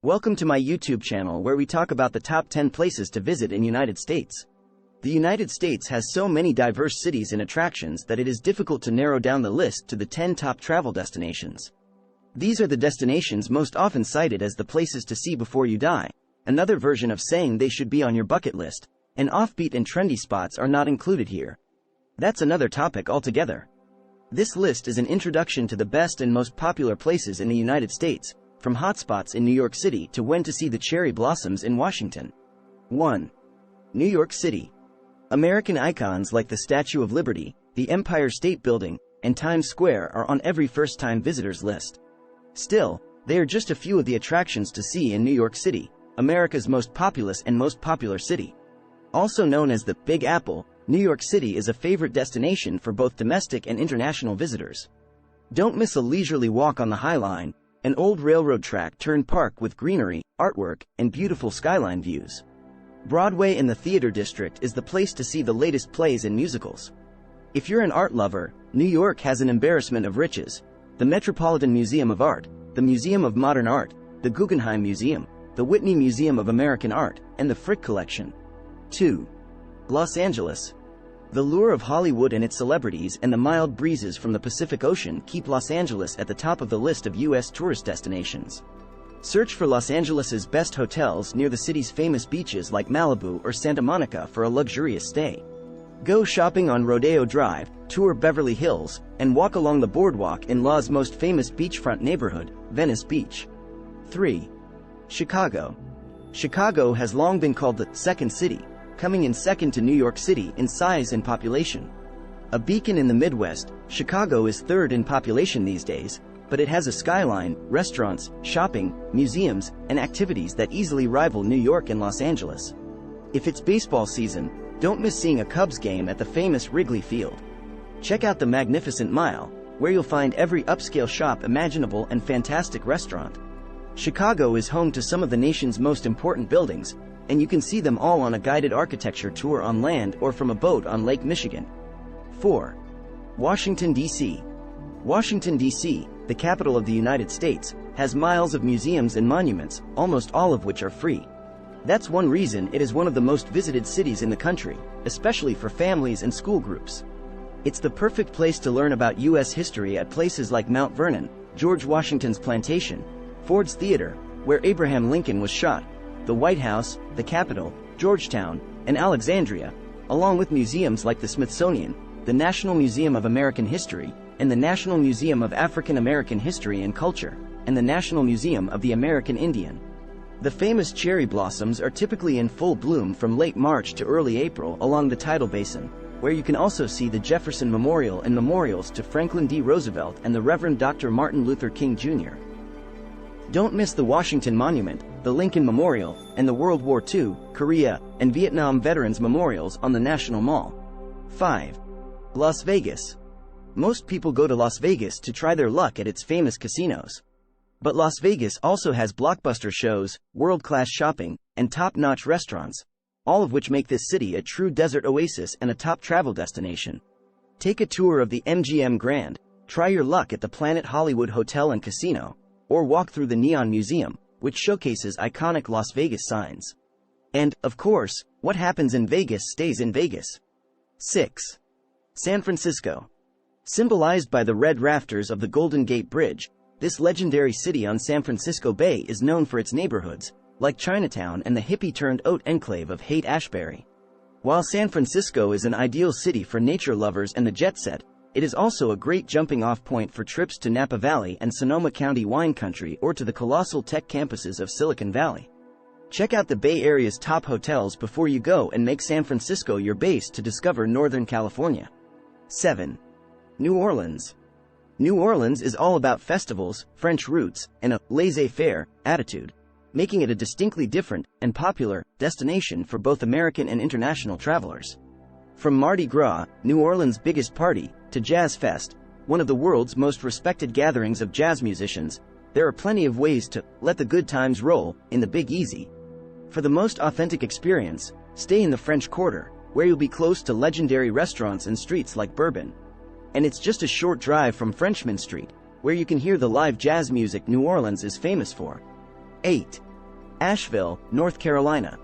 Welcome to my YouTube channel where we talk about the top 10 places to visit in United States. The United States has so many diverse cities and attractions that it is difficult to narrow down the list to the 10 top travel destinations. These are the destinations most often cited as the places to see before you die, another version of saying they should be on your bucket list, and offbeat and trendy spots are not included here. That's another topic altogether. This list is an introduction to the best and most popular places in the United States, from hotspots in New York City to when to see the cherry blossoms in Washington. 1. New York City. American icons like the Statue of Liberty, the Empire State Building, and Times Square are on every first-time visitors list. Still, they are just a few of the attractions to see in New York City, America's most populous and most popular city. Also known as the Big Apple, New York City is a favorite destination for both domestic and international visitors. Don't miss a leisurely walk on the Highline, an old railroad track turned park with greenery, artwork, and beautiful skyline views. Broadway and the Theater District is the place to see the latest plays and musicals. If you're an art lover, New York has an embarrassment of riches: the Metropolitan Museum of Art, the Museum of Modern Art, the Guggenheim Museum, the Whitney Museum of American Art, and the Frick Collection. 2. Los Angeles. The lure of Hollywood and its celebrities and the mild breezes from the Pacific Ocean keep Los Angeles at the top of the list of U.S. tourist destinations. Search for Los Angeles's best hotels near the city's famous beaches like Malibu or Santa Monica for a luxurious stay. Go shopping on Rodeo Drive, tour Beverly Hills, and walk along the boardwalk in La's most famous beachfront neighborhood, Venice Beach. 3. Chicago. Chicago has long been called the second city, coming in second to New York City in size and population. A beacon in the Midwest, Chicago is third in population these days, but it has a skyline, restaurants, shopping, museums, and activities that easily rival New York and Los Angeles. If it's baseball season, don't miss seeing a Cubs game at the famous Wrigley Field. Check out the Magnificent Mile, where you'll find every upscale shop imaginable and fantastic restaurant. Chicago is home to some of the nation's most important buildings, and you can see them all on a guided architecture tour on land or from a boat on Lake Michigan. 4. Washington, D.C. Washington, D.C., the capital of the United States, has miles of museums and monuments, almost all of which are free. That's one reason it is one of the most visited cities in the country, especially for families and school groups. It's the perfect place to learn about U.S. history at places like Mount Vernon, George Washington's plantation, Ford's Theater, where Abraham Lincoln was shot, the White House, the Capitol, Georgetown, and Alexandria, along with museums like the Smithsonian, the National Museum of American History, and the National Museum of African American History and Culture, and the National Museum of the American Indian. The famous cherry blossoms are typically in full bloom from late March to early April along the tidal basin, where you can also see the Jefferson Memorial and memorials to Franklin D. Roosevelt and the Reverend Dr. Martin Luther King Jr. Don't miss the Washington Monument, the Lincoln Memorial, and the World War II, Korea, and Vietnam Veterans Memorials on the National Mall. 5. Las Vegas. Most people go to Las Vegas to try their luck at its famous casinos. But Las Vegas also has blockbuster shows, world-class shopping, and top-notch restaurants, all of which make this city a true desert oasis and a top travel destination. Take a tour of the MGM Grand, try your luck at the Planet Hollywood Hotel and Casino, or walk through the Neon Museum, which showcases iconic Las Vegas signs. And, of course, what happens in Vegas stays in Vegas. 6. San Francisco. Symbolized by the red rafters of the Golden Gate Bridge, this legendary city on San Francisco Bay is known for its neighborhoods, like Chinatown and the hippie-turned-out enclave of Haight-Ashbury. While San Francisco is an ideal city for nature lovers and the jet set, it is also a great jumping-off point for trips to Napa Valley and Sonoma County wine country or to the colossal tech campuses of Silicon Valley. Check out the Bay Area's top hotels before you go and make San Francisco your base to discover Northern California. 7. New Orleans. New Orleans is all about festivals, French roots, and a laissez-faire attitude, making it a distinctly different and popular destination for both American and international travelers. From Mardi Gras, New Orleans' biggest party, to Jazz Fest, one of the world's most respected gatherings of jazz musicians, there are plenty of ways to let the good times roll in the Big Easy. For the most authentic experience, stay in the French Quarter, where you'll be close to legendary restaurants and streets like Bourbon. And it's just a short drive from Frenchman Street, where you can hear the live jazz music New Orleans is famous for. 8. Asheville, North Carolina.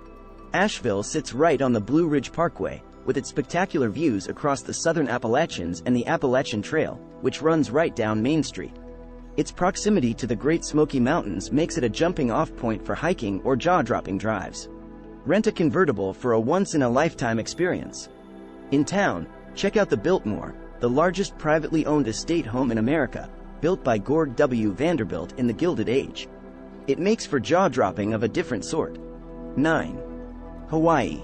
Asheville sits right on the Blue Ridge Parkway, with its spectacular views across the southern Appalachians and the Appalachian Trail, which runs right down Main Street. Its proximity to the Great Smoky Mountains makes it a jumping-off point for hiking or jaw-dropping drives. Rent a convertible for a once-in-a-lifetime experience. In town, check out the Biltmore, the largest privately owned estate home in America, built by Gord W. Vanderbilt in the Gilded Age. It makes for jaw-dropping of a different sort. 9. Hawaii.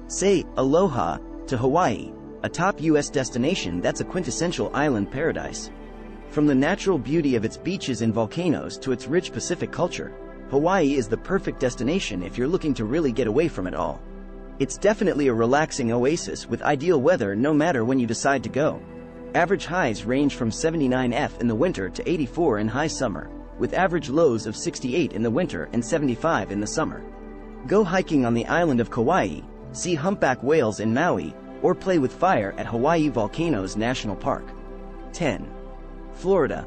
Say aloha to Hawaii, a top U.S. destination that's a quintessential island paradise. From the natural beauty of its beaches and volcanoes to its rich Pacific culture, Hawaii is the perfect destination if you're looking to really get away from it all. It's definitely a relaxing oasis with ideal weather no matter when you decide to go. Average highs range from 79°F in the winter to 84 in high summer, with average lows of 68 in the winter and 75 in the summer. Go hiking on the island of Kauai, see humpback whales in Maui, or play with fire at Hawaii Volcanoes National Park. 10. Florida.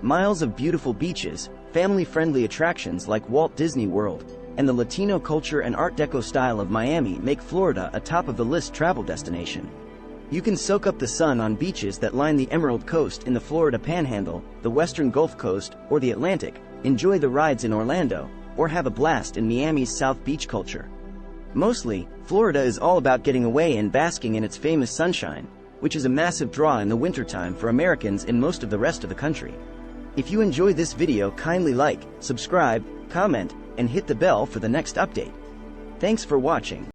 Miles of beautiful beaches, family-friendly attractions like Walt Disney World, and the Latino culture and Art Deco style of Miami make Florida a top-of-the-list travel destination. You can soak up the sun on beaches that line the Emerald Coast in the Florida Panhandle, the Western Gulf Coast, or the Atlantic, enjoy the rides in Orlando, or have a blast in Miami's South Beach culture. Mostly, Florida is all about getting away and basking in its famous sunshine, which is a massive draw in the wintertime for Americans in most of the rest of the country. If you enjoy this video, kindly like, subscribe, comment, and hit the bell for the next update. Thanks for watching.